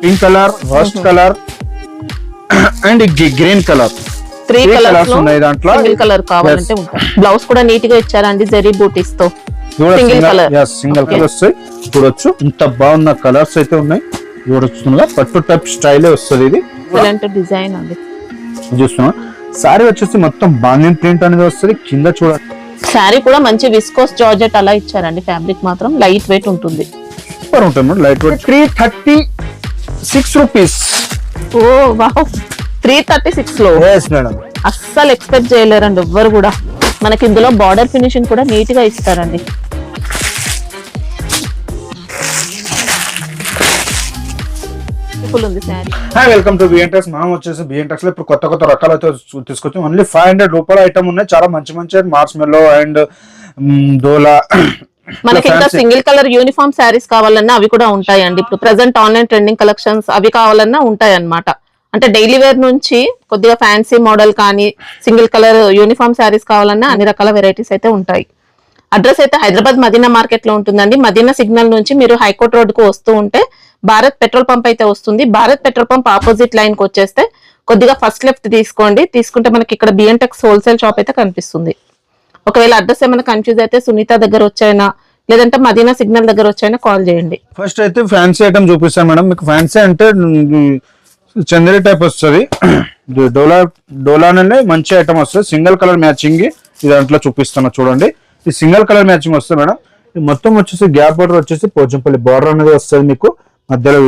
Pink colour, rust colour and green colour. 3 colours ఉన్నాయి దాంట్లో. Single colour కావాలంటే ఉంటాయి. బ్లౌజ్ కూడా నీట్ గా ఇచ్చారండి జరీ బూటీస్ తో. సింగిల్ కలర్ వస్తాయి. చూడొచ్చు ఇంత బాగున్న కలర్స్ అయితే ఉన్నాయి. చూడొచ్చు పట్టు టైప్ స్టైల్ వస్తుంది. ఇది ఎక్సలెంట్ డిజైన్ అండి. చూస్తున్నా సారీ వచ్చేసి మొత్తం బాందిన్ ప్రింట్ అనేది వస్తుంది. కింద చూడండి సారీ కూడా మంచి విస్కోస్ జార్జెట్ అలా ఇచ్చారండి. ఫ్యాబ్రిక్ మాత్రం లైట్ వెయిట్ ఉంటుంది. సూపర్ ఉంటుంది. Light weight. 336 rupees. Oh wow, 336 లో మేడం అస్సలు ఎక్స్పెక్ట్ చేయలేరండి ఎవ్వరు కూడా. మనకి ఇందులో బార్డర్ ఫినిషింగ్ కూడా నీట్ గా ఇస్తారండి. ఉంది సారీ. Welcome to బిఎన్టెక్స్. మనం వచ్చేసి బిఎన్టెక్స్ లో ఇప్పుడు కొత్త కొత్త రకాలు అయితే తీసుకొచ్చాం. ఓన్లీ 500 రూపాయల ఐటమ్ ఉన్నాయి. చాలా మంచి మంచి మార్చ్ మెల్లో అండ్ డోలా. మనకి ఇంకా సింగిల్ కలర్ యూనిఫామ్ శారీస్ కావాలన్నా అవి కూడా ఉంటాయండి. ఇప్పుడు ప్రెసెంట్ ఆన్లైన్ ట్రెండింగ్ కలెక్షన్స్ అవి కావాలన్నా ఉంటాయి అన్నమాట. అంటే డైలీ వేర్ నుంచి కొద్దిగా ఫ్యాన్సీ మోడల్ కానీ సింగిల్ కలర్ యూనిఫామ్ శారీస్ కావాలన్నా అన్ని రకాల వెరైటీస్ అయితే ఉంటాయి. అడ్రస్ అయితే హైదరాబాద్ మదీనా మార్కెట్ లో ఉంటుందండి. మదీనా సిగ్నల్ నుంచి మీరు హైకోర్ట్ రోడ్ కు వస్తూ ఉంటే భారత్ పెట్రోల్ పంప్ అయితే వస్తుంది. Bharat petrol pump opposite line కి వచ్చేస్తే కొద్దిగా ఫస్ట్ లెఫ్ట్ తీసుకోండి. తీసుకుంటే మనకి ఇక్కడ బిఎన్టెక్స్ హోల్సేల్ షాప్ అయితే కనిపిస్తుంది. ఒకవేళ అడ్రస్ ఏమైనా కన్ఫ్యూజ్ అయితే సునీత దగ్గర వచ్చాయినా లేదంటే మదీనా సిగ్నల్ దగ్గర వచ్చాయినా కాల్ చేయండి. ఫస్ట్ అయితే ఫ్యాన్సీ ఐటమ్ చూపిస్తాను మేడం. మీకు ఫ్యాన్సీ అంటే చందేరి టైప్ వస్తుంది. డోలానే మంచి ఐటమ్ వస్తుంది. సింగిల్ కలర్ మ్యాచింగ్ ఈ దాంట్లో చూపిస్తాను చూడండి. ఈ సింగిల్ కలర్ మ్యాచింగ్ వస్తుంది మేడం. మొత్తం వచ్చేసి గ్యాప్ బార్డర్ వచ్చేసి పోచంపల్లి బార్డర్ అనేది వస్తుంది. మీకు మధ్యలో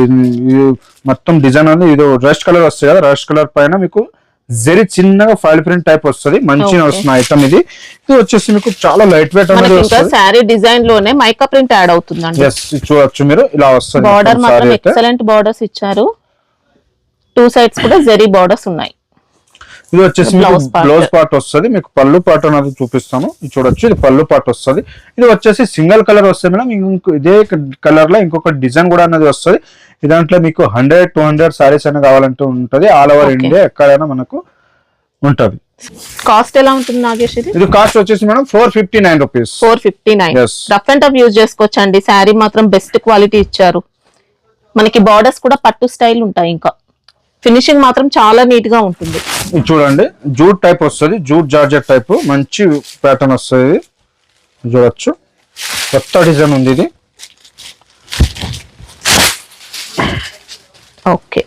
మొత్తం డిజైన్ అనేది ఇది రస్ట్ కలర్ వస్తుంది కదా. రస్ట్ కలర్ పైన మీకు జరి చిన్నగా ఫైల్ ప్రింట్ టైప్ వస్తుంది. మంచిగా వస్తున్న ఐటమ్ ఇది. ఇది వచ్చేసి మీకు చాలా లైట్ వెయిట్ అనేది వస్తుంది. సారీ డిజైన్ లోనే మైకా ప్రింట్ యాడ్ అవుతుందండి. చూడొచ్చు మీరు ఇలా వస్తుంది. బార్డర్ మాత్రం ఎక్సలెంట్ బార్డర్స్ ఇచ్చారు. 2 సైడ్స్ కూడా జరీ బార్డర్స్ ఉన్నాయి. ఇది వచ్చేసి బ్లౌజ్ పార్ట్ వస్తుంది. మీకు పళ్ళు పార్ట్ అనేది చూపిస్తాను. ఇది చూడొచ్చు. ఇది పళ్ళు పార్ట్ వస్తుంది. ఇది వచ్చేసి సింగిల్ కలర్ వస్తుంది మేడం. ఇదే కలర్ లో ఇంకొక డిజైన్ కూడా అనేది వస్తుంది. దాంట్లో మీకు 100-200 సారీస్ అయినా కావాలంటే ఉంటది. ఆల్ ఓవర్ ఇండియా ఎక్కడైనా మనకు ఉంటది. కాస్ట్ ఎలా ఉంటుంది నాగేష్? ఇది కాస్ట్ వచ్చేసి madam 459 rupees. 459. Rough and tough use చేసుకోవచ్చు అండి. శారీ మాత్రం బెస్ట్ క్వాలిటీ ఇచ్చారు. మనకి బార్డర్స్ కూడా పట్టు స్టైల్ ఉంటాయి. ఇంకా ఫినిషింగ్ మాత్రం చాలా నీట్ గా ఉంటుంది. చూడండి జూట్ టైప్ వస్తుంది. జూట్ జార్జెట్ టైప్ మంచి ప్యాటర్న్ వస్తుంది. చూడొచ్చు కొత్త డిజైన్ ఉంది ఇది. ఓకే,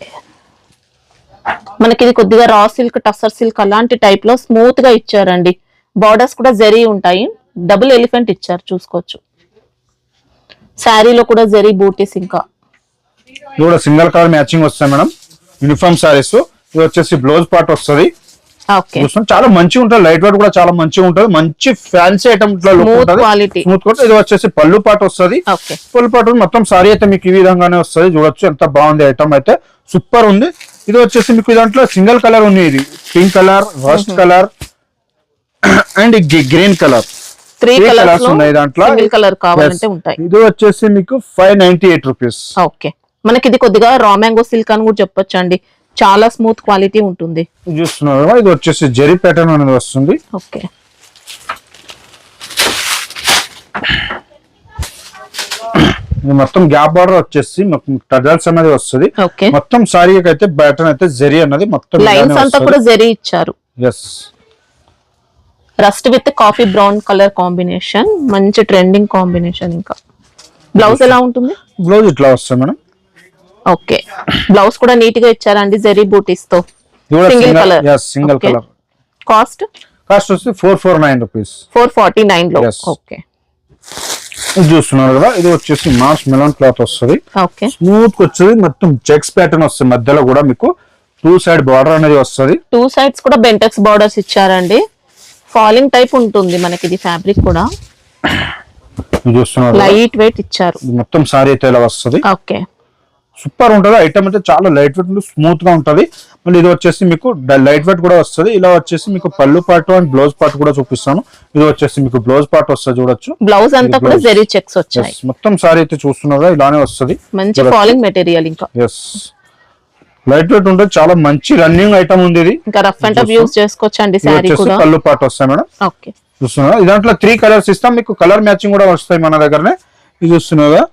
మనకి ఇది కొద్దిగా రా సిల్క్, టస్సర్ సిల్క్ అలాంటి టైప్ లో స్మూత్ గా ఇచ్చారండి. బార్డర్స్ కూడా జరీ ఉంటాయి. డబుల్ ఎలిఫెంట్ ఇచ్చారు చూసుకోవచ్చు. శారీలో కూడా జరీ బూటీస్. ఇంకా కూడా సింగిల్ కలర్ మ్యాచింగ్ వస్తాయి మేడం. యూనిఫామ్ సారీస్. ఇది వచ్చేసి బ్లౌజ్ పార్ట్ వస్తుంది. చాలా మంచిగా ఉంటుంది. లైట్ వెయిట్ కూడా చాలా మంచిగా ఉంటుంది. మంచి ఫ్యాన్సీ ఐటమ్ క్వాలిటీ. ఇది వచ్చేసి పళ్ళు పార్ట్ వస్తుంది. పళ్ళు పార్ట్ మొత్తం సారీ అయితే మీకు ఈ విధంగానే వస్తుంది. చూడొచ్చు ఎంత బాగుంది ఐటమ్ అయితే. సూపర్ ఉంది. ఇది వచ్చేసి మీకు దాంట్లో సింగిల్ కలర్ ఉంది. ఇది pink colour, rust colour and green colour. 3 colours ఉన్నాయి దాంట్లో. కలర్ కావాలంటే ఉంటాయి. ఇది వచ్చేసి మీకు 598 రూపీస్. ఓకే, మనకి ఇది కొద్దిగా రా మ్యాంగో సిల్క్ అని కూడా చెప్పొచ్చు అండి. చాలా స్మూత్ క్వాలిటీ ఉంటుంది. చూస్తున్నారు. ఇది వచ్చేసి జెరీ ప్యాటర్న్ అనేది వస్తుంది. ఓకే, ఇది మొత్తం గ్యాప్ బార్డర్ వచ్చేసి టజల్స్ అనేది వస్తుంది. మొత్తం సారీకి అయితే ప్యాటర్న్ అయితే జెరీ అన్నది మొత్తం లైన్స్ అంతా కూడా జెరీ ఇచ్చారు. Rust with coffee brown colour combination. మంచి ట్రెండింగ్ కాంబినేషన్. ఇంకా బ్లౌజ్ ఎలా ఉంటుంది? బ్లౌజ్ ఇట్లా వస్తుంది మేడం. ఓకే, బ్లౌజ్ కూడా నీట్ గా ఇచ్చారండి జరీ బూటీస్ తో. Single colour. Single colour. Cost వచ్చి 449 రూపీస్. 449 లో. ఓకే, చూస్తున్నారు కదా. ఇది వచ్చేసి మాస్ మెలాన్ క్లాత్ వస్తుంది. స్మూత్ గా వచ్చేది. మొత్తం చెక్స్ ప్యాటర్న్ వస్తుంది. మధ్యలో కూడా మీకు 2 సైడ్ బార్డర్ అనేది వస్తుంది. 2 సైడ్స్ కూడా బెంటెక్స్ బార్డర్స్ ఇచ్చారండి. ఫాలింగ్ టైప్ ఉంటుంది మనకి. ఇది ఫ్యాబ్రిక్ కూడా చూస్తున్నారు. లైట్ వెయిట్ ఇచ్చారు. మొత్తం సారీ అయితే ఇలా వస్తుంది. ఓకే, సూపర్ ఉంటుంది. ఐటమ్ అయితే చాలా లైట్ వెయిట్ స్మూత్ గా ఉంటది. మళ్ళీ ఇది వచ్చేసి మీకు లైట్ వెయిట్ కూడా వస్తుంది. ఇలా వచ్చేసి మీకు పళ్ళు పార్ట్ అండ్ బ్లౌజ్ పార్ట్ కూడా చూపిస్తాను. ఇది వచ్చేసి మీకు బ్లౌజ్ పార్ట్ వస్తుంది. చూడొచ్చు. బ్లౌజ్ అంతా కూడా జరీ చెక్స్ వచ్చాయి. మొత్తం సారీ అయితే చూస్తున్నారా ఇలానే వస్తుంది. మంచి ఫాలింగ్ మెటీరియల్. ఇంకా లైట్ వెయిట్ ఉంటుంది. చాలా మంచి రన్నింగ్ ఐటమ్ ఉంది. ఇది ఇంకా రఫ్ అండ్ టఫ్ యూజ్ చేసుకోవచ్చండి. సారీ కూడా పళ్ళు పార్ట్ వస్తాయి మేడం. ఓకే, చూస్తున్నారా. దాంట్లో 3 కలర్స్ ఇస్తాం. మీకు కలర్ మ్యాచింగ్ కూడా వస్తాయి మన దగ్గరనే. ఇది చూస్తున్నారా.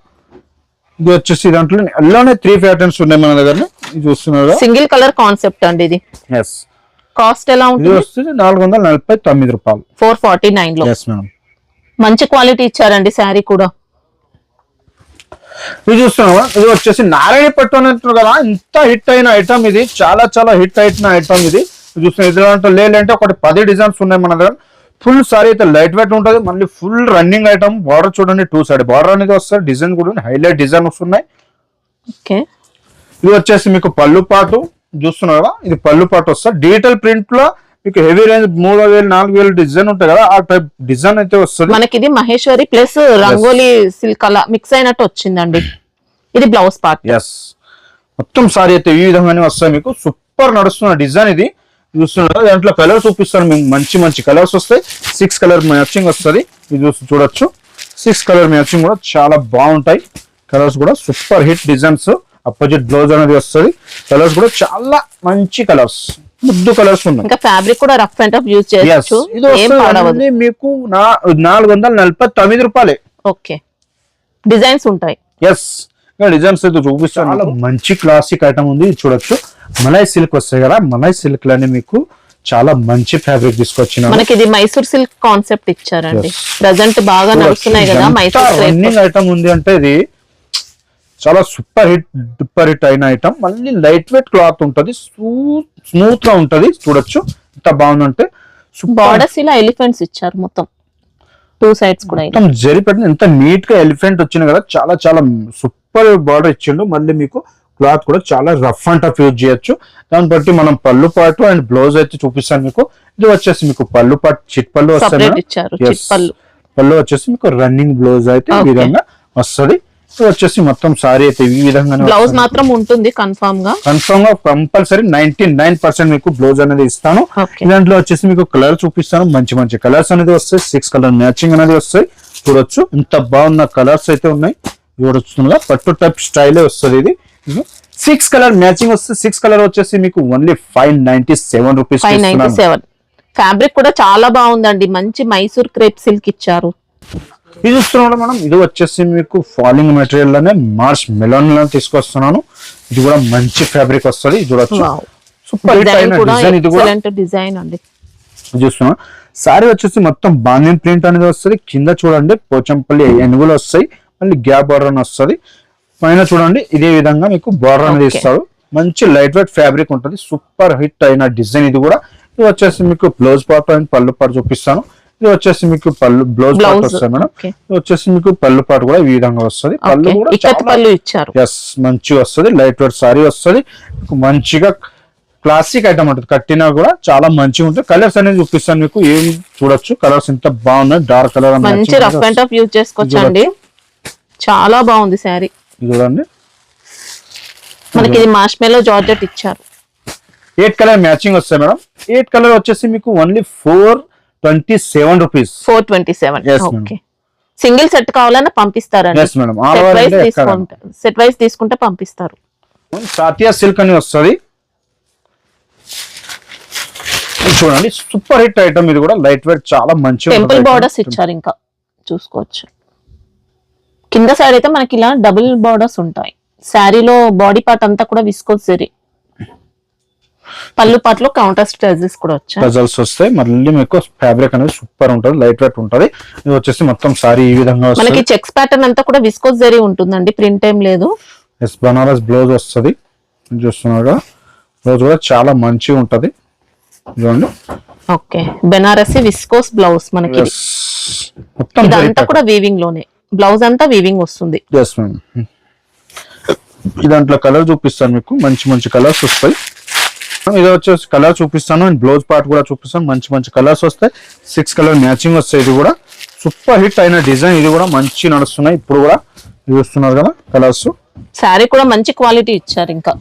ఇది వచ్చేసి దాంట్లో ఎల్లోనే 3 ప్యాటర్న్స్ ఉన్నాయి మన దగ్గర, ఇది చూస్తున్నారు. సింగిల్ కలర్ కాన్సెప్ట్ అండి ఇది. ఎస్. కాస్ట్ ఎలా ఇది ఉంటుంది? వస్తుంది 449 రూపాయలు. 449 లో. Yes madam. మంచి క్వాలిటీ ఇచ్చారండి శారీ కూడా. ఇది చూస్తున్నావా, ఇది వచ్చేసి నారాయణ పట్టు అని అంటున్నారు కదా, ఇంత హిట్ అయిన ఐటమ్ ఇది, చాలా చాలా హిట్ అయిన ఐటమ్ ఇది. చూస్తున్నా ఇది లేదంటే ఒకటి 10 డిజైన్స్ ఉన్నాయి మన దగ్గర. ఫుల్ సారీ అయితే లైట్ వెయిట్ ఉంటుంది, మళ్ళీ ఫుల్ రన్నింగ్ ఐటమ్. బార్డర్ చూడండి 2 సైడ్ బార్డర్ అనేది వస్తుంది, డిజైన్ కూడా హైలైట్ డిజైన్ వస్తున్నాయి. ఓకే. ఇది వచ్చేసి మీకు పళ్ళు పాటు చూస్తున్నారు కదా, ఇది పళ్ళు పాటు వస్తుంది. డిజిటల్ ప్రింట్ లో మీకు హెవీ రేంజ్ 3000 4000 డిజైన్ ఉంటాయి కదా, ఆ టైప్ డిజైన్ అయితే వస్తుంది మనకి. ఇది మహేశ్వరి ప్లస్ రంగోలీ సిల్క్ అలా మిక్స్ అయినట్టు వచ్చిందండి. ఇది బ్లౌజ్ పార్ట్. ఎస్. మొత్తం సారీ అయితే ఈ విధంగానే వస్తాయి మీకు. సూపర్ నడుస్తున్న డిజైన్ ఇది చూస్తున్నారు. దాంట్లో కలర్ చూపిస్తాను మీకు, మంచి మంచి కలర్స్ వస్తాయి. 6 కలర్ మ్యాచింగ్ వస్తుంది, ఇది చూడొచ్చు. 6 కలర్ మ్యాచింగ్ కూడా చాలా బాగుంటాయి. కలర్స్ కూడా super hit designs. Opposite blouse అనేది వస్తుంది. కలర్స్ కూడా చాలా మంచి కలర్స్, ముద్దు కలర్స్ ఉన్నాయి. ఇంకా ఫ్యాబ్రిక్ కూడా రఫ్ అండ్ టఫ్ యూజ్ చేయొచ్చు. ఏం పాడవదు. మీకు 449 రూపాయలే. ఓకే. డిజైన్స్ ఉంటాయి. ఎస్. డిజైన్స్ అయితే చూపిస్తాను. చాలా మంచి క్లాసిక్ ఐటమ్ ఉంది, ఇది చూడొచ్చు. మలై సిల్క్ వస్తాయి కదా, మలై సిల్క్ లోనే మీకు చాలా మంచి ఫ్యాబ్రిక్ తీసుకొచ్చిన. మనకి ఇది మైసూర్ సిల్క్ కాన్సెప్ట్ ఇచ్చారండి. ప్రెసెంట్ బాగా నడుస్తున్నాయి కదా మైసూర్ రన్నింగ్ ఐటమ్ ఉంది అంటే ఇది చాలా సూపర్ హిట్ అయిన ఐటమ్. మళ్ళీ లైట్ వెయిట్ క్లాత్ ఉంటది, స్మూత్ గా ఉంటది. చూడొచ్చు ఎంత బాగుందంటే. బార్డర్స్ ఇలా ఎలిఫెంట్స్ ఇచ్చారు మొత్తం 2 సైడ్స్ కూడా. మొత్తం జరిపెట్టిన ఎంత నీట్ గా ఎలిఫెంట్ వచ్చింది కదా, చాలా చాలా సూపర్ బార్డర్ ఇచ్చిండు. మళ్ళీ మీకు క్లాత్ కూడా చాలా రఫ్ అండ్ టఫ్ యూజ్ చేయొచ్చు. దాన్ని బట్టి మనం పళ్ళు పాటు అండ్ బ్లౌజ్ అయితే చూపిస్తాను మీకు. ఇది వచ్చేసి మీకు పళ్ళు పాటు చిట్ పళ్ళు వస్తాయి. పళ్ళు వచ్చేసి మీకు రన్నింగ్ బ్లౌజ్ అయితే ఈ విధంగా వస్తుంది. ఇది వచ్చేసి మొత్తం సారీ అయితే ఈ విధంగా. బ్లౌజ్ మాత్రం ఉంటుంది కన్ఫర్మ్ గా కంపల్సరీ 99% మీకు బ్లౌజ్ అనేది ఇస్తాను. దాంట్లో వచ్చేసి మీకు కలర్ చూపిస్తాను, మంచి మంచి కలర్స్ అనేది వస్తాయి. 6 కలర్ మ్యాచింగ్ అనేది వస్తాయి. చూడొచ్చు ఎంత బాగున్న కలర్స్ అయితే ఉన్నాయి. చూడొచ్చు పట్టు టైప్ స్టైలే వస్తుంది ఇది. 6 కలర్ మ్యాచింగ్ వస్తుంది. 6 కలర్ వచ్చేసి మీకు ఓన్లీ 597 రూపీస్. 597. ఫ్యాబ్రిక్ కూడా చాలా బాగుందండి, మంచి మైసూర్ క్రేప్ సిల్క్ ఇచ్చారు. ఇది చూస్తున్నాడు మనం, ఇది వచ్చేసి మీకు ఫాలింగ్ మెటీరియల్ లోనే మార్ష్ మెలోన్ లో తీసుకొస్తున్నాను. ఇది కూడా మంచి ఫ్యాబ్రిక్ వస్తుంది. చూడొచ్చు సూపర్ హిట్ అయిన డిజైన్. ఇది కూడా డిజైన్ అండి. చూస్తున్నా సారీ వచ్చేసి మొత్తం బాందిన్ ప్రింట్ అనేది వస్తుంది. కింద చూడండి పోచంపల్లి ఎనుగులు వస్తాయి, మళ్ళీ గ్యాప్ బార్డర్ అని వస్తుంది. పైన చూడండి ఇదే విధంగా మీకు బార్డర్ అనేది ఇస్తారు. మంచి లైట్ వెయిట్ ఫ్యాబ్రిక్ ఉంటుంది. సూపర్ హిట్ అయిన డిజైన్ ఇది కూడా. ఇది వచ్చేసి మీకు బ్లౌజ్ పార్ట్ అండ్ పళ్ళు పాటు చూపిస్తాను. ఇది వచ్చేసి మీకు పళ్ళు బ్లౌజ్ పార్ట్ వస్తుంది మేడం. ఇది వచ్చేసి మీకు పళ్ళు పాటు కూడా ఈ విధంగా వస్తుంది. పళ్ళు కూడా పళ్ళు ఇచ్చారు. ఎస్ మంచిగా వస్తుంది. లైట్ వెయిట్ సారీ వస్తుంది. మంచిగా క్లాసిక్ ఐటమ్ ఉంటుంది. కట్టినా కూడా చాలా మంచిగా ఉంటుంది. కలర్స్ అనేది చూపిస్తాను మీకు. ఏం చూడొచ్చు కలర్స్ ఎంత బాగున్నాయి. డార్క్ కలర్ మంచి రఫ్ అండ్ టఫ్ యూజ్ చేసుకోవచ్చండి. చాలా బాగుంది శారీ. చూడండి మనకి ఇది మార్ష్మెల్లో జార్జెట్ ఇచ్చారు. 8 కలర్ మ్యాచింగ్ వస్తాయి మేడం. 8 కలర్ వచ్చేసి మీకు only 427 rupees. 427. Okay. Single set కావాలన్నా పంపిస్తారండి. సెట్ వైస్ తీసుకుంటే పంపిస్తారు. సాతియా సిల్క్ అని వస్తుంది. చూడండి సూపర్ హిట్ ఐటమ్ ఇది కూడా. లైట్ వెయిట్ చాలా మంచి టెంపుల్ బార్డర్స్ ఇచ్చారు. ఇంకా చూసుకోవచ్చు. కింద సైడ్ అయితే మనకి ఇలా డబుల్ బార్డర్స్ ఉంటాయి. శారీలో బాడీ పార్ట్ అంతా కూడా విస్కోస్ జరీ. పళ్ళు పాటలో కౌంటర్ స్టెజెస్ కూడా వచ్చాయి. టజల్స్ వస్తాయి. మళ్ళీ మీకు ఫ్యాబ్రిక్ అనేది సూపర్ ఉంటుంది, లైట్ వెయిట్ ఉంటుంది. ఇది వచ్చేసి మొత్తం సారీ ఈ విధంగా వస్తుంది. మనకి చెక్స్ ప్యాటర్న్ అంతా కూడా విస్కోస్ జరీ ఉంటుందండి, ప్రింట్ ఏం లేదు. ఎస్ బనారస్ బ్లౌజ్ వస్తుంది. చూస్తున్నారు బ్లౌజ్ కూడా చాలా మంచిగా ఉంటది. చూడండి ఓకే. బెనారసి విస్కోస్ బ్లౌజ్ మనకి. మొత్తం ఇదంతా కూడా వీవింగ్ లోనే. బ్లౌజ్ అంతా వీవింగ్ వస్తుంది. Yes ma'am. దాంట్లో కలర్ చూపిస్తాను మీకు. మంచి మంచి కలర్స్ వస్తాయి. ఇది వచ్చేసి కలర్ చూపిస్తాను అండ్ బ్లౌజ్ పార్ట్ కూడా చూపిస్తాను. మంచి మంచి కలర్స్ వస్తాయి. 6 కలర్ మ్యాచింగ్ వస్తాయి. ఇది కూడా సూపర్ హిట్ అయిన డిజైన్. ఇది కూడా మంచి నడుస్తున్నాయి ఇప్పుడు కూడా. చూస్తున్నారు కదా కలర్స్. శారీ కూడా మంచి క్వాలిటీ ఇచ్చారు. ఇంకా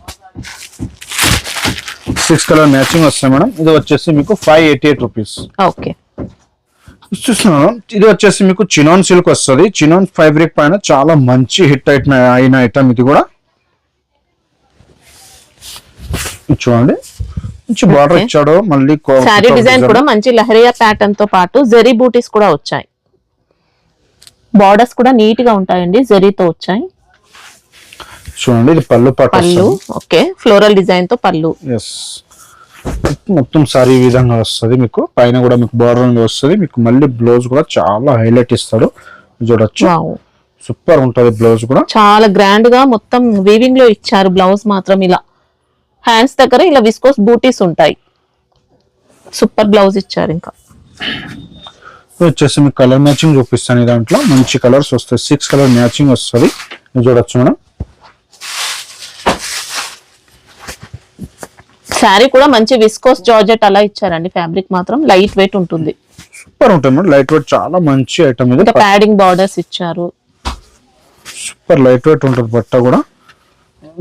6 కలర్ మ్యాచింగ్ వస్తాయి మేడం. ఇది వచ్చేసి మీకు 588 రూపీస్. ఓకే. చూస్తున్నాను ఇది వచ్చేసి మీకు చినాన్ సిల్క్ వస్తుంది. చినాన్ ఫ్యాబ్రిక్ పైన చాలా మంచి హిట్ అయిన ఐటమ్ ఇది కూడా. చూడండి మంచి బార్డర్ ఇచ్చాడు. మళ్ళీ సారీ డిజైన్ కూడా మంచి లహరియా ప్యాటర్న్ తో పాటు జరీ బూటీస్ కూడా వచ్చాయి. బార్డర్స్ కూడా నీట్ గా ఉంటాయండి, జరీతో వచ్చాయి. చూడండి ఇది పళ్ళు పాట పళ్ళు ఓకే, ఫ్లోరల్ డిజైన్ తో పళ్ళు. ఎస్, మొత్తం సారీ ఈ విధంగా వస్తుంది మీకు. పైన కూడా మీకు బార్డర్ అనేది వస్తుంది మీకు. మళ్ళీ బ్లౌజ్ కూడా చాలా హైలైట్ ఇస్తాడు, చూడొచ్చు. సూపర్ ఉంటది బ్లౌజ్ కూడా. చాలా గ్రాండ్ గా మొత్తం వీవింగ్ లో ఇచ్చారు. బ్లౌజ్ మాత్రం ఇలా హ్యాండ్స్ దగ్గర ఇలా విస్కోస్ బూటీస్ ఉంటాయి. సూపర్ బ్లౌజ్ ఇచ్చారు. ఇంకా వచ్చేసి మీకు కలర్ మ్యాచింగ్ చూపిస్తాను. ఈ దాంట్లో మంచి కలర్స్ వస్తాయి, 6 కలర్ మ్యాచింగ్ వస్తుంది, చూడొచ్చు మనం. శారీ కూడా మంచి విస్కోస్ జార్జెట్ అలా ఇచ్చారండి. ఫ్యాబ్రిక్ మాత్రం లైట్ వెయిట్ ఉంటుంది. సూపర్ ఉంటుంది మేడం, లైట్ వెయిట్ చాలా మంచి ఐటమ్ ఇది. ఇంకా ప్యాడింగ్ బార్డర్స్ ఇచ్చారు. సూపర్ లైట్ వెయిట్ ఉంటుంది బట్ట కూడా,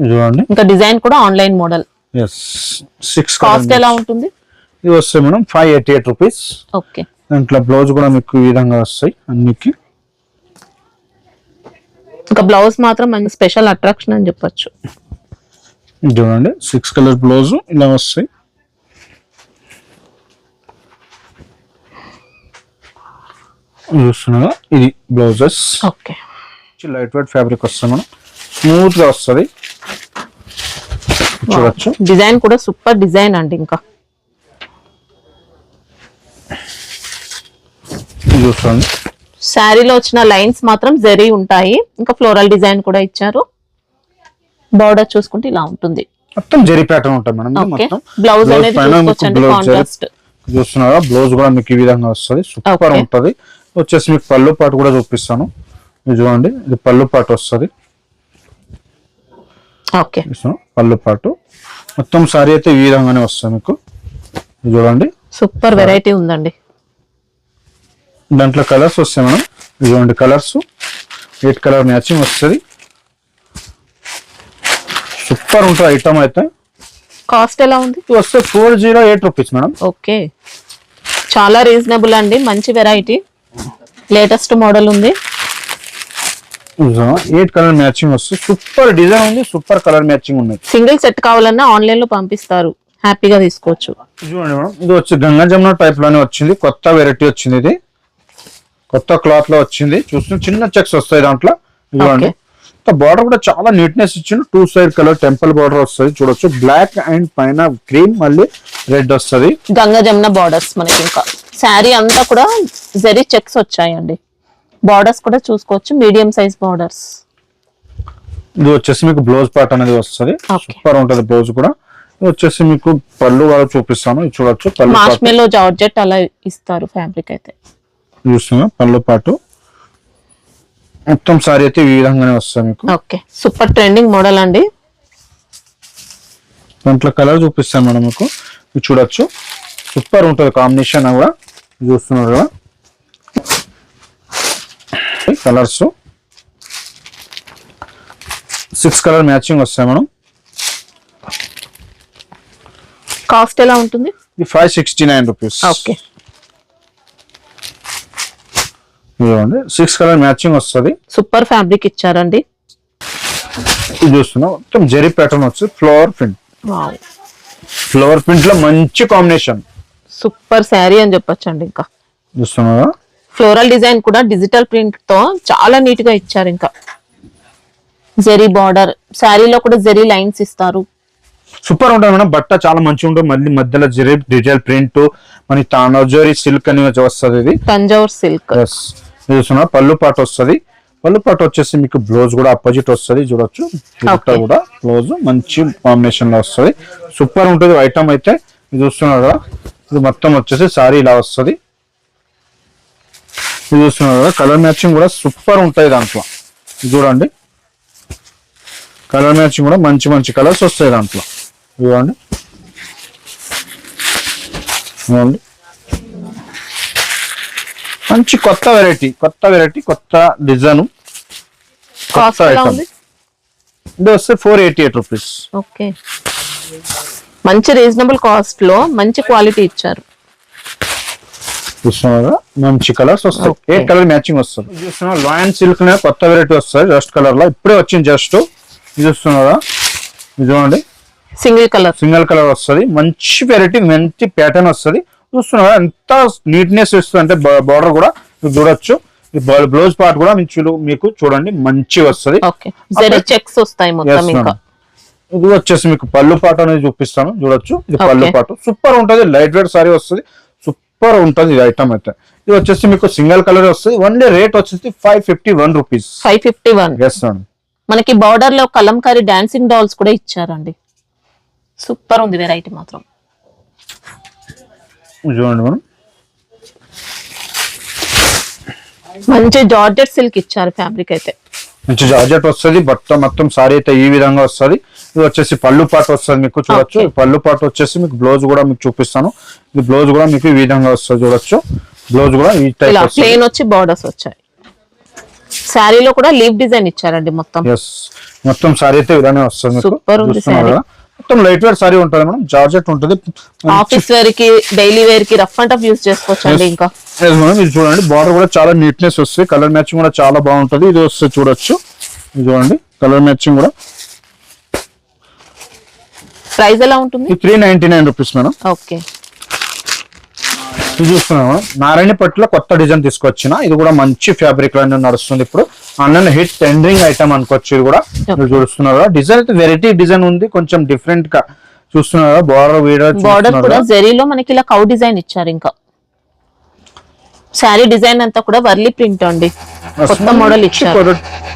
చూడండి. ఇంకా డిజైన్ కూడా ఆన్లైన్ మోడల్. ఎస్, 6 కాస్ట్ ఎలా ఉంటుంది? ఇది వస్తాయి మేడం 588 రూపీస్. ఓకే, దాంట్లో బ్లౌజ్ కూడా మీకు ఈ విధంగా వస్తాయి అన్నికి. ఇంకా బ్లౌజ్ మాత్రం మంచి స్పెషల్ అట్రాక్షన్ అని చెప్పొచ్చు. చూడండి 6 కలర్ బ్లౌజ్ ఇలా వస్తాయి. చూస్తున్నారా, ఇది blouses. Okay, light weight fabric వస్తుంది మనం, స్మూత్ గా వస్తుంది, చూడొచ్చు. డిజైన్ కూడా సూపర్ డిజైన్ అండి. ఇంకా చూసుకోండి, శారీలో వచ్చిన లైన్స్ మాత్రం జరీ ఉంటాయి. ఇంకా ఫ్లోరల్ డిజైన్ కూడా ఇచ్చారు. బార్డర్ చూసుకుంటే ఇలా ఉంటుంది, మొత్తం జరీ ప్యాటర్న్ ఉంటుంది మేడం. మొత్తం బ్లౌజ్ అనేది చూసుకోవచ్చండి, కాంట్రాస్ట్. చూస్తున్నారా, బ్లౌజ్ కూడా మీకు ఈ విధంగా వస్తుంది, సూపర్ ఉంటది. వచ్చేసి మీకు పళ్ళు పాటు కూడా చూపిస్తాను, ఇది చూడండి. ఇది పళ్ళు పాటు వస్తుంది. ఓకే, పళ్ళు పాటు మొత్తం సారీ అయితే ఈ విధంగానే వస్తుంది మీకు, చూడండి. సూపర్ వెరైటీ ఉందండి. దాంట్లో కలర్స్ వస్తాయి మేడం, ఇదిగోండి కలర్స్. 8 కలర్ మ్యాచింగ్ వస్తుంది, సూపర్ ఉంటుంది ఐటమ్ అయితే. కాస్ట్ ఎలా ఉంది? వస్తే 408 రూపీస్ మేడం. ఓకే, చాలా రీజనబుల్ అండి. మంచి వెరైటీ, లేటెస్ట్ మోడల్ ఉంది. 8 కలర్ మ్యాచింగ్ వస్తుంది, సూపర్ డిజైన్ ఉంది, సూపర్ కలర్ మ్యాచింగ్ ఉన్నాయి. సింగిల్ సెట్ కావాలన్నా ఆన్లైన్ లో పంపిస్తారు, హ్యాపీగా తీసుకోవచ్చు. చూడండి మేడం, ఇది వచ్చి గంగా జమున టైప్ లోనే వచ్చింది, కొత్త వెరైటీ వచ్చింది. ఇది కొత్త క్లాత్ లో వచ్చింది. చూస్తున్న చిన్న చెక్స్ వస్తాయి దాంట్లో, చూడండి. బార్డర్ కూడా చాలా నీట్నెస్ ఇచ్చింది. 2 సైడ్ కలర్ టెంపుల్ బార్డర్ వస్తుంది, చూడొచ్చు. బ్లాక్ అండ్ పైన క్రీమ్, మళ్ళీ రెడ్ వస్తుంది. గంగా జమున బార్డర్స్ మనకి. ఇంకా శారీ అంతా కూడా జరీ చెక్స్ వచ్చాయండి. బార్డర్స్ కూడా చూసుకోవచ్చు, మీడియం సైజ్ బార్డర్స్. ఇది వచ్చేసి మీకు బ్లౌజ్ పార్ట్ అనేది వస్తుంది, సూపర్ ఉంటది బ్లౌజ్ కూడా. ఇది వచ్చేసి మీకు పళ్ళు కూడా చూపిస్తాను, ఇది చూడొచ్చు. పళ్ళు మార్ష్మెల్లో జార్జెట్ అలా ఇస్తారు ఫ్యాబ్రిక్ అయితే. చూస్తున్నా పళ్ళు పాటు మొత్తం సారీ అయితే ఈ విధంగానే వస్తుంది మీకు. ఓకే, సూపర్ ట్రెండింగ్ మోడల్ అండి. దాంట్లో కలర్ చూపిస్తాను మేడం మీకు, ఇది చూడొచ్చు. సూపర్ ఉంటుంది కాంబినేషన్ కూడా, చూస్తున్నారు కదా. కలర్స్ 6 కలర్ మ్యాచింగ్ వస్తాయి మేడం. కాస్ట్ ఎలా ఉంటుంది? ఇది 569 రూపీస్. ఓకే, 6 కలర్ మ్యాచింగ్ వస్తుంది, సూపర్ ఫ్యాబ్రిక్ ఇచ్చారండి. ఇది చూస్తున్నా మొత్తం జెరీ ప్యాటర్న్ వచ్చి ఫ్లవర్ ప్రింట్. ఫ్లవర్ ప్రింట్ లో మంచి కాంబినేషన్, సూపర్ శారీ అని చెప్పొచ్చండి. ఇంకా చూస్తున్నారా, ఫ్లోరల్ డిజైన్ కూడా డిజిటల్ ప్రింట్ తో చాలా నీట్ గా ఇచ్చారు. ఇంకా జెరీ బార్డర్, శారీలో కూడా జెరీ లైన్స్ ఇస్తారు. సూపర్ ఉంటుంది మేడం, బట్ట చాలా మంచిగా ఉంటుంది. మళ్ళీ మధ్యలో జెరీ డిజిటల్ ప్రింట్, మన తంజావూరి సిల్క్ అని వస్తుంది. ఇది తంజావూర్ సిల్క్. చూస్తున్నా పళ్ళు పాటు వస్తుంది. పళ్ళు పాటు వచ్చేసి మీకు బ్లౌజ్ కూడా అపోజిట్ వస్తుంది, చూడొచ్చు. కూడా బ్లౌజ్ మంచి కాంబినేషన్ లో వస్తుంది, సూపర్ ఉంటుంది ఐటమ్ అయితే. ఇది చూస్తున్నారు కదా, ఇది మొత్తం వచ్చేసి సారీ ఇలా వస్తుంది. ఇది చూస్తున్నారు కదా, కలర్ మ్యాచింగ్ కూడా సూపర్ ఉంటాయి దాంట్లో. చూడండి, కలర్ మ్యాచింగ్ కూడా మంచి మంచి కలర్స్ వస్తాయి దాంట్లో, చూడండి. మంచి కొత్త వెరైటీ, కొత్త డిజైన్, కొత్త ఐటమ్. ఇది వస్తే 488 రూపీస్. ఓకే, మంచి రీజనబుల్ కాస్ట్ లో మంచి క్వాలిటీ ఇచ్చారు. చూస్తున్నారా, మంచి కలర్స్ వస్తాయి. 8 కలర్ మ్యాచింగ్ వస్తుంది. చూస్తున్నా లాయన్ సిల్క్ కొత్త వెరైటీ వస్తుంది, జస్ట్ కలర్ లో ఇప్పుడే వచ్చింది. జస్ట్ చూస్తున్నారా, ఇది చూడండి. సింగిల్ కలర్ వస్తుంది, మంచి వెరైటీ, మంచి ప్యాటర్న్ వస్తుంది. చూస్తున్నారా ఎంత నీట్నెస్ ఇస్తుంది అంటే బార్డర్ కూడా చూడొచ్చు. బ్లౌజ్ పార్ట్ కూడా మీకు చూడండి మంచి వస్తుంది. ఓకే జరీ చెక్స్ వస్తాయి మొత్తం. ఇంకా ఇది వచ్చేసి మీకు పళ్ళు పాట అనేది చూపిస్తాను చూడొచ్చు. ఇది పళ్ళు పాట సూపర్ ఉంటది, లైట్ వెయిట్ సారీ వస్తుంది, సూపర్ ఉంటది ఇది ఐటమ్ అయితే. ఇది వచ్చేసి మీకు సింగిల్ కలర్ వస్తుంది. ఓన్లీ రేట్ వచ్చేసి 551 రూపీస్. 551. Yes madam. మనకి బార్డర్ లో కలంకారీ డాన్సింగ్ డాల్స్ కూడా ఇచ్చారండి. సూపర్ ఉంది వెరైటీ మాత్రం. చూడండి మేడం, మంచి జార్జెట్ సిల్క్ ఇచ్చారు ఫ్యాబ్రిక్ అయితే. మంచి జార్జెట్ వస్తుంది, బట్ట మొత్తం సారీ అయితే ఈ విధంగా వస్తుంది. ఇది వచ్చేసి పళ్ళు పాట వస్తుంది మీకు చూడొచ్చు. పళ్ళు పాట వచ్చేసి మీకు బ్లౌజ్ కూడా మీకు చూపిస్తాను. ఇది బ్లౌజ్ కూడా మీకు ఈ విధంగా వస్తుంది చూడొచ్చు. బ్లౌజ్ కూడా ఈ టైప్ ప్లేన్ వచ్చి బార్డర్స్ వచ్చాయి. శారీలో కూడా లీవ్ డిజైన్ ఇచ్చారండి మొత్తం. ఎస్, మొత్తం సారీ అయితే ఇలానే వస్తుంది మీకు. సూపర్ ఉంది సారీ. మొత్తం లైట్ వెయిట్ సారీ ఉంటుంది మేడం, జార్జెట్ ఉంటుంది. ఆఫీస్ వేర్ కి, డైలీ వేర్ కి రఫ్ అండ్ టఫ్ యూస్ చేసుకోవచ్చు అండి. ఇంకా ఇది చూడండి, బార్డర్ కూడా చాలా నీట్నెస్ వస్తుంది, కలర్ మ్యాచింగ్ కూడా చాలా బాగుంటది. ఇది వస్తుంది చూడొచ్చు. ఇది చూడండి కలర్ మ్యాచింగ్ కూడా. ప్రైస్ ఎలా ఉంటుంది? 399 రూపీస్ మేడం. ఓకే. ఇది చూస్తున్నాం మేడం, నారాయణ పట్టులో కొత్త డిజైన్ తీసుకొచ్చిన. ఇది కూడా మంచి ఫ్యాబ్రిక్ లో నడుస్తుంది ఇప్పుడు. ఆన్లైన్ హిట్ ట్రెండింగ్ ఐటమ్ అనుకోవచ్చు. ఇది కూడా మీరు చూస్తున్నారు డిజైన్ అయితే వెరైటీ డిజైన్ ఉంది, కొంచెం డిఫరెంట్ గా చూస్తున్నారు. బార్డర్ కూడా జరీలో మనకి ఇలా కౌ డిజైన్ ఇచ్చారు. ఇంకా శారీ డిజైన్ అంతా కూడా వర్లీ ప్రింట్ అండి, కొత్త మోడల్ ఇచ్చారు,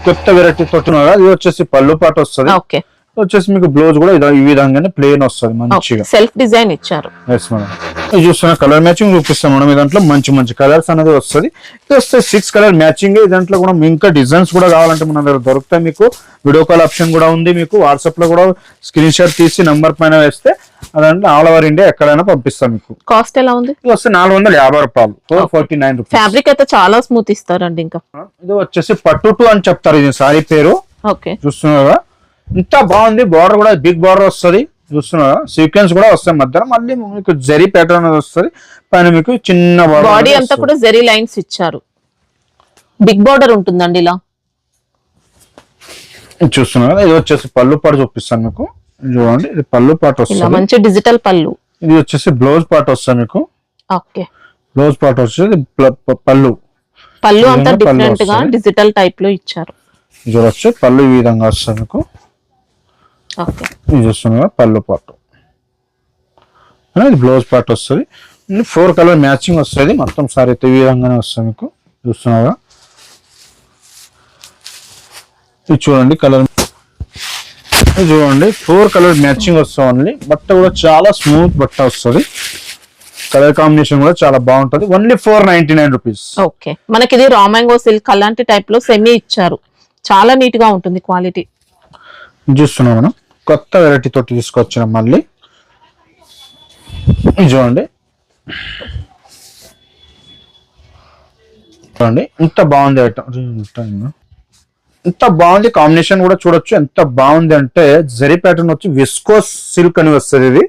కొత్త వెరైటీ తోటి. ఇది వచ్చేసి పళ్ళు పాట వస్తుంది. ఓకే. వచ్చేసి మీకు బ్లౌజ్ కూడా ఈ విధంగానే ప్లేన్ వస్తుంది మంచిగా, సెల్ఫ్ డిజైన్ ఇచ్చారు. Yes madam. ఇది చూస్తున్న కలర్ మ్యాచింగ్ చూపిస్తాం మేడం. దాంట్లో మంచి మంచి కలర్స్ అనేది వస్తుంది. ఇది వస్తే 6 కలర్ మ్యాచింగ్. దాంట్లో కూడా ఇంకా డిజైన్స్ కూడా కావాలంటే మన దగ్గర దొరుకుతాయి. మీకు వీడియో కాల్ ఆప్షన్ కూడా ఉంది. మీకు వాట్సాప్ లో కూడా స్క్రీన్ షాట్ తీసి నంబర్ పైన వేస్తే అదంటే ఆల్ ఓవర్ ఇండియా ఎక్కడైనా పంపిస్తాం. మీకు కాస్ట్ ఎలా ఉంది? ఇది వస్తే 450 రూపాయలు, 449 రూపీస్. ఫ్యాబ్రిక్ అయితే చాలా స్మూత్ ఇస్తారండి. ఇంకా ఇది వచ్చేసి పట్టు 2 అని చెప్తారు ఇది సారీ పేరు. ఓకే. చూస్తున్నారా ఇంత బాగుంది. బార్డర్ కూడా బిగ్ బార్డర్ వస్తుంది చూస్తున్నారా. సీక్వెన్స్ కూడా వస్తాయి మధ్యలో. మళ్ళీ మీకు జరీ ప్యాటర్న్ అనేది వస్తుంది. పైన మీకు చిన్న బాడీ అంతా కూడా జరీ లైన్స్ ఇచ్చారు. బిగ్ బార్డర్ ఉంటుందండి ఇలా. చూస్తున్నారా. ఇది వచ్చేసి పళ్ళు పాటు చూపిస్తాను మీకు. చూడండి ఇది పళ్ళు పాటు వస్తుంది, మంచి డిజిటల్ పళ్ళు. ఇది వచ్చేసి బ్లౌజ్ పార్ట్ వస్తుంది మీకు. ఓకే. బ్లౌజ్ పార్ట్ వచ్చేసి పళ్ళు అంతా డిఫరెంట్ గా డిజిటల్ టైప్ లో ఇచ్చారు. చూడొచ్చు పళ్ళు ఈ విధంగా వస్తుంది మీకు. ఓకే. ఇది చూస్తున్నా పళ్ళు పాటు, ఇది బ్లౌజ్ పార్ట్ వస్తుంది. 4 కలర్ మ్యాచింగ్ వస్తుంది మొత్తం సారీ అయితే ఈ విధంగానే వస్తుంది మీకు. చూస్తున్నారా. ఇది చూడండి కలర్, ఇది చూడండి 4 కలర్ మ్యాచింగ్ వస్తుంది ఓన్లీ. బట్ట కూడా చాలా స్మూత్ బట్ట వస్తుంది. కలర్ కాంబినేషన్ కూడా చాలా బాగుంటది. Only 499 rupees. ఓకే. మనకి ఇది రా మ్యాంగో సిల్క్ అలాంటి టైప్ లో సెమీ ఇచ్చారు. చాలా నీట్ గా ఉంటుంది క్వాలిటీ. చూస్తున్నాం మనం కొత్త వెరైటీ తోటి తీసుకొచ్చినాం మళ్ళీ. చూడండి చూడండి ఎంత బాగుంది ఐటమ్, ఎంత బాగుంది. కాంబినేషన్ కూడా చూడొచ్చు ఎంత బాగుంది అంటే జరీ ప్యాటర్న్ వచ్చి విస్కోస్ సిల్క్ అని వస్తుంది. ఇది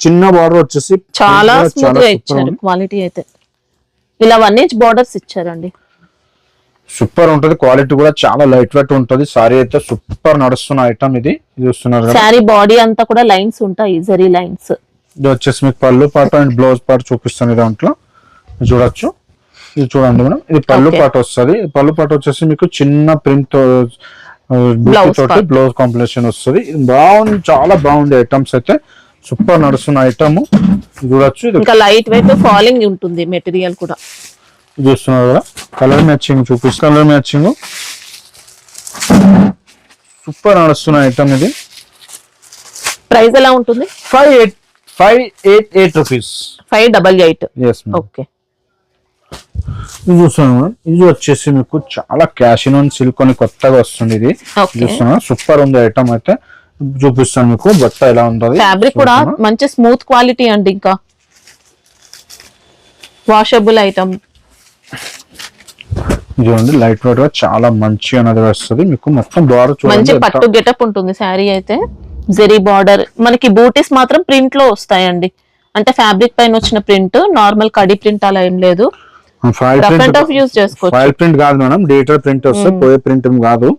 చిన్న బార్డర్ వచ్చేసి చాలా స్మూత్ గా ఇచ్చారు. క్వాలిటీ అయితే ఇలా 1 ఇంచ్ బార్డర్స్ ఇచ్చారండి. సూపర్ ఉంటది. క్వాలిటీ కూడా చాలా లైట్ వెయిట్ ఉంటది. సారీ అయితే సూపర్ నడుస్తున్న ఐటమ్ ఇది. చూస్తున్నారు సారీ బాడీ అంతా కూడా లైన్స్ ఉంటాయి, జరీ లైన్స్. ఇది వచ్చేసి మీకు పళ్ళు పాట అండ్ బ్లౌజ్ పార్ట్ చూపిస్తాను దాంట్లో చూడొచ్చు. ఇది చూడండి మేడం, ఇది పళ్ళు పాట వస్తుంది. పళ్ళు పాట వచ్చేసి మీకు చిన్న ప్రింట్ తోటి బ్లౌజ్ కాంబినేషన్ వస్తుంది. బాగుంది, చాలా బాగుంది. ఐటమ్స్ అయితే సూపర్ నడుస్తున్న ఐటమ్ చూడొచ్చు. ఇంకా లైట్ వెయిట్ ఫాలింగ్ ఉంటుంది మెటీరియల్ కూడా. చూస్తున్నారు కదా కలర్ మ్యాచింగ్ చూపిస్తా. కలర్ మ్యాచింగ్ సూపర్ నడుస్తున్న ఐటమ్ ఇది. ప్రైస్ ఎలా ఉంటుంది? 588 రూపీస్. 588. ఓకే. ఇది చూస్తున్నాను మేడం, ఇది వచ్చేసి మీకు చాలా క్యాషిన్ అండ్ సిల్క్ అని కొత్తగా వస్తుంది. ఇది చూస్తున్నా సూపర్ ఉంది ఐటమ్ అయితే. చూపిస్తాను మీకు బట్ట ఎలా ఉంటుంది. ఫ్యాబ్రిక్ కూడా మంచి స్మూత్ క్వాలిటీ అండి. ఇంకా వాషబుల్ ఐటమ్. చూడండి లైట్ వెయిట్ గా చాలా మంచి అనేది వస్తుంది మీకు. మొత్తం బార్డర్ మంచి పట్టు గెటప్ ఉంటుంది. శారీ అయితే జరీ బార్డర్. మనకి బూటీస్ మాత్రం ప్రింట్ లో వస్తాయండి. అంటే ఫ్యాబ్రిక్ పైన వచ్చిన ప్రింట్, నార్మల్ కడి ప్రింట్ అలా ఏం లేదు. ఫైల్ ప్రింట్ కాదు మేడం, డిజిటల్ ప్రింట్ వస్తుంది. పోయే ప్రింట్ కాదు,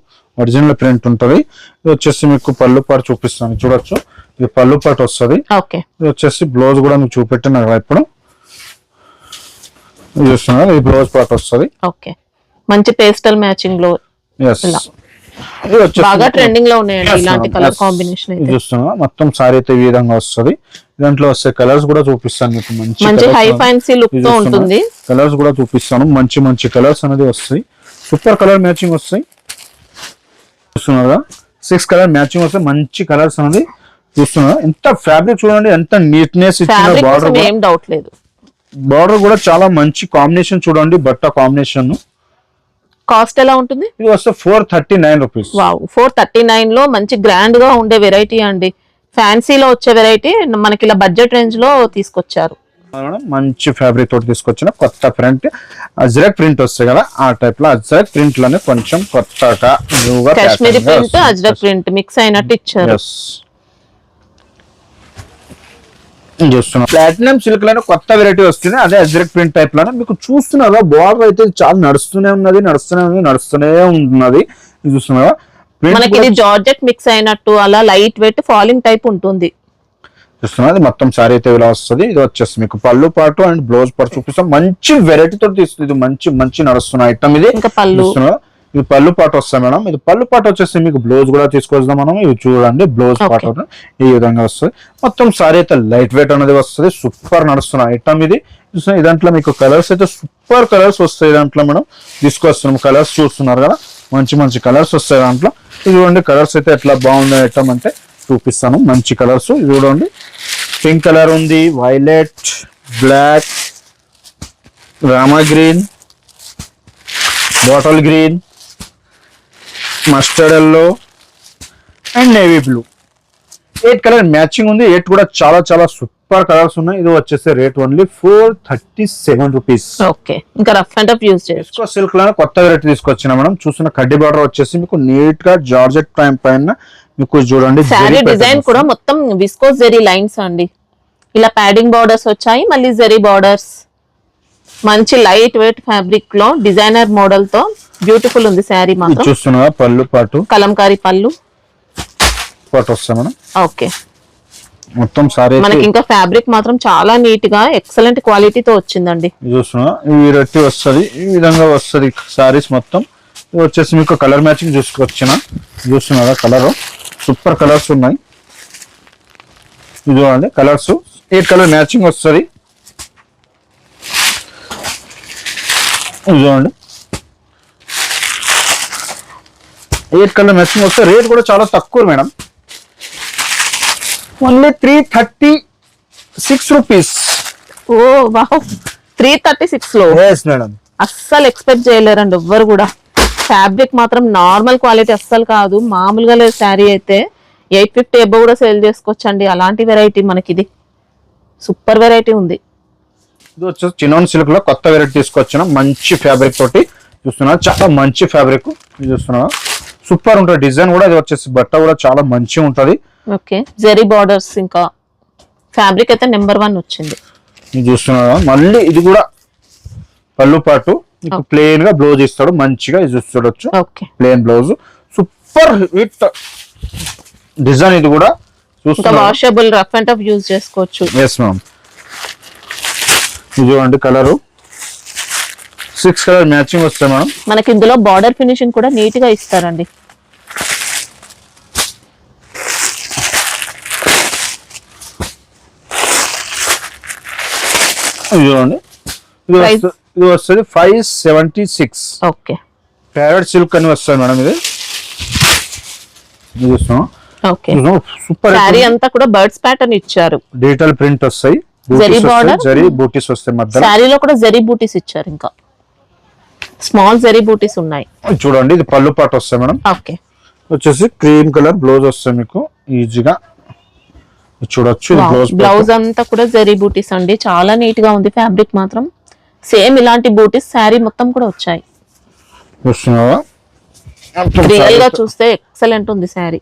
ఒరిజినల్ ప్రింట్ ఉంటది. ఇది వచ్చేసి మీకు పళ్ళు పాటు చూపిస్తాను చూడొచ్చు. ఇది పళ్ళు పాటు వస్తుంది. ఇది వచ్చేసి బ్లౌజ్ కూడా మీకు చూపెట్టిన ఇప్పుడు చూస్తున్నారు. ఇది బ్లౌజ్ పార్ట్ వస్తుంది. మంచి పేస్టల్ మ్యాచింగ్ లో ఎస్ ఇలా. ఇది వచ్చేసి బాగా మీకు- ట్రెండింగ్ లో ఉన్నాయండి Yes, ఇలాంటి madam. Colour Yes. కాంబినేషన్ ఇది అయితే. చూస్తున్నా మొత్తం సారీ అయితే ఈ విధంగా వస్తుంది. దాంట్లో వస్తే కలర్స్ కూడా చూపిస్తాను మీకు. మంచి హై ఫ్యాన్సీ లుక్ తో ఉంటుంది. కలర్స్ కూడా చూపిస్తాను. మంచి మంచి కలర్స్ అనేది వస్తాయి. సూపర్ కలర్ మ్యాచింగ్ వస్తాయి. చూస్తున్నారా 6 కలర్ మ్యాచింగ్ వస్తాయి. మంచి కలర్స్ అనేది చూస్తున్నా. ఎంత ఫ్యాబ్రిక్ చూడండి, ఎంత నీట్నెస్ ఇచ్చిన ఫ్యాబ్రిక్ బార్డర్ కోసం ఏం డౌట్ లేదు. బార్డర్ కూడా చాలా మంచి కాంబినేషన్ చూడండి. బట్ట కాంబినేషన్ కాస్ట్ ఎలా ఉంటుంది? ఇది వస్తే 439 రూపీస్. వావ్, 439 లో మంచి గ్రాండ్ గా ఉండే వెరైటీ అండి. ఫ్యాన్సీలో వచ్చే వెరైటీ మనకి ఇలా బడ్జెట్ రేంజ్ లో తీసుకొచ్చారు. మంచి ఫ్యాబ్రిక్ తోటి తీసుకొచ్చిన కొత్త ప్రింట్, అజ్రక్ ప్రింట్ వస్తాయి కదా ఆ టైప్ లో అజ్రక్ ప్రింట్ లోనే కొంచెం కొత్తగా న్యూగా Kashmiri print Ajrak print mix అయినట్టు ఇచ్చారు. చూస్తున్నా ప్లాటినం సిల్క్ లోనే కొత్త వెరైటీ వస్తుంది. అదే అజ్రక్ ప్రింట్ టైప్ లోనే మీకు చూస్తున్నారా. బార్డర్ అయితే చాలా నడుస్తూనే ఉన్నది. చూస్తున్నారా మనకి ఇది జార్జెట్ మిక్స్ అయినట్టు అలా లైట్ వెయిట్ ఫాలింగ్ టైప్ ఉంటుంది. చూస్తున్నది మొత్తం సారీ అయితే ఇలా వస్తుంది. ఇది వచ్చేసి మీకు పళ్ళు పాటు అండ్ బ్లౌజ్ పాటు చూపిస్తాం. మంచి వెరైటీ తోటి తీస్తుంది. ఇది మంచి మంచి నడుస్తున్న ఐటమ్ ఇది. ఇంకా పళ్ళు ఇది పళ్ళు పాటు వస్తాయి మేడం. ఇది పళ్ళు పాటు వచ్చేసి మీకు బ్లౌజ్ కూడా తీసుకొస్తాం మనం. ఇది చూడండి బ్లౌజ్ పాటు ఈ విధంగా వస్తుంది. మొత్తం సారీ అయితే లైట్ వెయిట్ అనేది వస్తుంది. సూపర్ నడుస్తున్న ఐటమ్ ఇది. చూస్తున్నా దాంట్లో మీకు కలర్స్ అయితే సూపర్ కలర్స్ వస్తాయి. దాంట్లో మనం తీసుకొస్తున్నాం. కలర్స్ చూస్తున్నారు కదా, మంచి మంచి కలర్స్ వస్తాయి దాంట్లో. ఇది చూడండి కలర్స్ అయితే ఎట్లా బాగుంది ఐటమ్ అంటే చూపిస్తాను. మంచి కలర్స్ ఇది చూడండి. పింక్ కలర్ ఉంది, violet, black, Rama green, bottle green, mustard yellow and navy blue. 8 colour matching ఉంది. 8 కూడా చాలా చాలా సూపర్ కలర్స్ ఉన్నాయి. ఇది వచ్చేసి రేట్ ఓన్లీ 437 రూపీస్. ఓకే, ఇంకా రఫ్ అండ్ టఫ్ యూజ్ చేసుకో. సిల్క్ లో కొత్త వెరైటీ తీసుకొచ్చిన మనం. చూస్తున్న కడ్డీ బార్డర్ వచ్చేసి మీకు నీట్ గా జార్జెట్ పైన మీకు చూడండి. శారీ డిజైన్ కూడా మొత్తం విస్కోస్ జెరీ లైన్స్ అండి. ఇలా ప్యాడింగ్ బార్డర్స్ వచ్చాయి, మళ్ళీ జెరీ బార్డర్స్. మంచి లైట్ వెయిట్ ఫ్యాబ్రిక్ లో డిజైనర్ మోడల్ తో బ్యూటిఫుల్ ఉంది శారీ మాత్రం. చూస్తున్నా పళ్ళు పాటు కలంకారీ పళ్ళు పాటు వస్తాయి మనం. ఓకే, మొత్తం సారీ మనకి ఇంకా ఫ్యాబ్రిక్ మాత్రం చాలా నీట్ గా ఎక్సలెంట్ క్వాలిటీతో వచ్చిందండి. చూస్తున్నా ఈ వెరైటీ వస్తుంది. ఈ విధంగా వస్తుంది సారీస్ మొత్తం. ఇది వచ్చేసి మీకు కలర్ మ్యాచింగ్ చూస్తున్నారా కలర్ సూపర్ కలర్స్ ఉన్నాయి. ఇది చూడండి కలర్స్ 8 కలర్ మ్యాచింగ్ వస్తుంది. ఇది చూడండి 8 కలర్ మ్యాచింగ్ వస్తే రేట్ కూడా చాలా తక్కువ madam. Only 336 rupees. Oh wow, 336 లో మేడం. అస్సలు ఎక్స్పెక్ట్ చేయలేరండి ఎవ్వరు కూడా. ఫ్యాబ్రిక్ మాత్రం నార్మల్ క్వాలిటీ అస్సలు కాదు, మామూలుగా లేదు. శారీ అయితే 850 ఎబో కూడా సేల్ చేసుకోవచ్చండి. అలాంటి వెరైటీ మనకి ఇది సూపర్ వెరైటీ ఉంది. ఇది వచ్చేసి చిన్నోన్ సిల్క్ లో కొత్త వెరైటీ తీసుకొచ్చిన మంచి ఫ్యాబ్రిక్ తోటి. చూస్తున్నా చాలా మంచి ఫ్యాబ్రిక్. చూస్తున్నా సూపర్ ఉంటుంది డిజైన్ కూడా. ఇది వచ్చేసి బట్ట కూడా చాలా మంచిగా ఉంటది. ఓకే, జెరీ బార్డర్స్ ఇంకా ఫ్యాబ్రిక్ అయితే నెంబర్ 1 వచ్చింది. ఇది చూస్తున్నా మళ్ళీ ఇది కూడా పళ్ళు పాటు మీకు ప్లెయిన్ గా బ్లౌజ్ ఇస్తాడు మంచిగా. ఇది చూడొచ్చు okay, plain blouse super hit design. ఇది కూడా ఇంకా చూస్తున్నా. Washable rough and tough use చేసుకోవచ్చు. Yes ma'am. ఇది చూడండి కలరు 6 కలర్ మ్యాచింగ్ వస్తాయి మేడం. మనకి ఇందులో బార్డర్ ఫినిషింగ్ కూడా నీట్ గా ఇస్తారండి. ఇది చూడండి ఇది వస్తుంది 576. ఓకే, ప్యారెట్ సిల్క్ అని వస్తుంది మేడం. ఇది చూస్తున్నాం. ఓకే, సూపర్ శారీ అంతా కూడా బర్డ్స్ ప్యాటర్న్ ఇచ్చారు. డిజిటల్ ప్రింట్ వస్తాయి, జరీ బార్డర్, జరీ బూటీస్ వస్తాయి మధ్యలో. శారీలో కూడా జరీ బూటీస్ ఇచ్చారు. ఇంకా స్మాల్ జరీ బూటీస్ ఉన్నాయి. చూడండి ఇది పళ్ళు పాటు వస్తాయి మేడం. ఓకే, వచ్చేసి క్రీమ్ కలర్ బ్లౌజ్ వస్తాయి మీకు ఈజీగా చూడొచ్చు. బ్లౌజ్ అంతా కూడా జరీ బూటీస్ అండి. చాలా నీట్ గా ఉంది ఫ్యాబ్రిక్ మాత్రం. సేమ్ ఇలాంటి బూటీస్ శారీ మొత్తం కూడా వచ్చాయి. చూస్తున్నావా రియల్ గా చూస్తే ఎక్సలెంట్ ఉంది శారీ.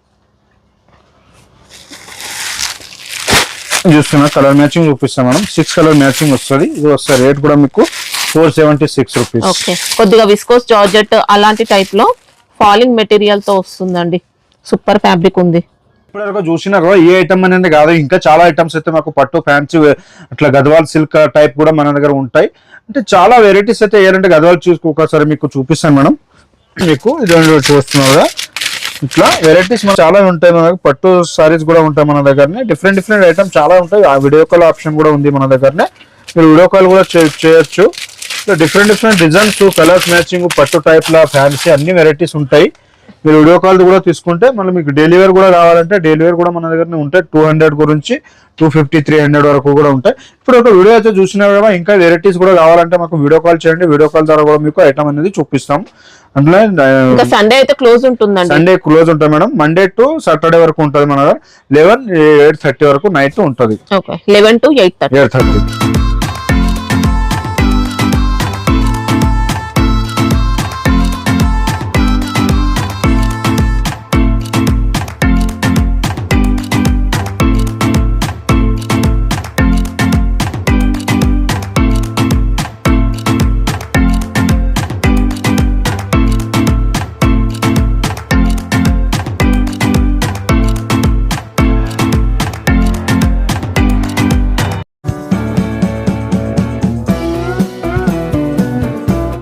చూస్తున్నా కలర్ మ్యాచింగ్ చూపిస్తాం మనం. 6 కలర్ మ్యాచింగ్ వస్తుంది. ఇది వస్తే రేట్ కూడా మీకు 476 రూపీస్. ఓకే, కొద్దిగా విస్కోస్ జార్జెట్ అలాంటి టైప్ లో ఫాలింగ్ మెటీరియల్ తో వస్తుందండి. సూపర్ ఫ్యాబ్రిక్ ఉంది. ఇప్పటివరకు చూసినారు ఏ ఐటమ్ అనేది కాదు, ఇంకా చాలా ఐటమ్స్ అయితే మాకు పట్టు ఫ్యాన్సీ అట్లా గద్వాల్ సిల్క్ టైప్ కూడా మన దగ్గర ఉంటాయి. అంటే చాలా వెరైటీస్ అయితే వేయాలంటే గద్వాలు ఒకసారి మీకు చూపిస్తాను మేడం. మీకు ఇది చూస్తున్నారు కదా, ఇట్లా వెరైటీస్ చాలా ఉంటాయి మన దగ్గర. పట్టు సారీస్ కూడా ఉంటాయి మన దగ్గరనే. డిఫరెంట్ ఐటమ్ చాలా ఉంటాయి. ఆ వీడియో కాల్ ఆప్షన్ కూడా ఉంది మన దగ్గరనే. మీరు వీడియో కాల్ కూడా చేయొచ్చు. డిఫరెంట్ డిజైన్స్, కలర్స్ మ్యాచింగ్, పట్టు టైప్ లా ఫ్యాన్సీ అన్ని వెరైటీస్ ఉంటాయి. మీరు వీడియో కాల్ కూడా తీసుకుంటే మళ్ళీ మీకు డైలీ వేర్ కూడా కావాలంటే డైలీ వేర్ కూడా మన దగ్గర ఉంటాయి. 200 గురించి 250, 300 వరకు కూడా ఉంటాయి. ఇప్పుడు ఒక వీడియో అయితే చూసినా కూడా ఇంకా వెరైటీస్ కూడా కావాలంటే మాకు వీడియో కాల్ చేయండి. వీడియో కాల్ ద్వారా కూడా మీకు ఐటమ్ అనేది చూపిస్తాం. అందులో సండే అయితే క్లోజ్ ఉంటుందండి. సండే క్లోజ్ ఉంటుంది మేడం. మండే టు సాటర్డే వరకు ఉంటుంది మన దగ్గర. 11, 8:30 వరకు నైట్ ఉంటుంది. 11 to 8:30.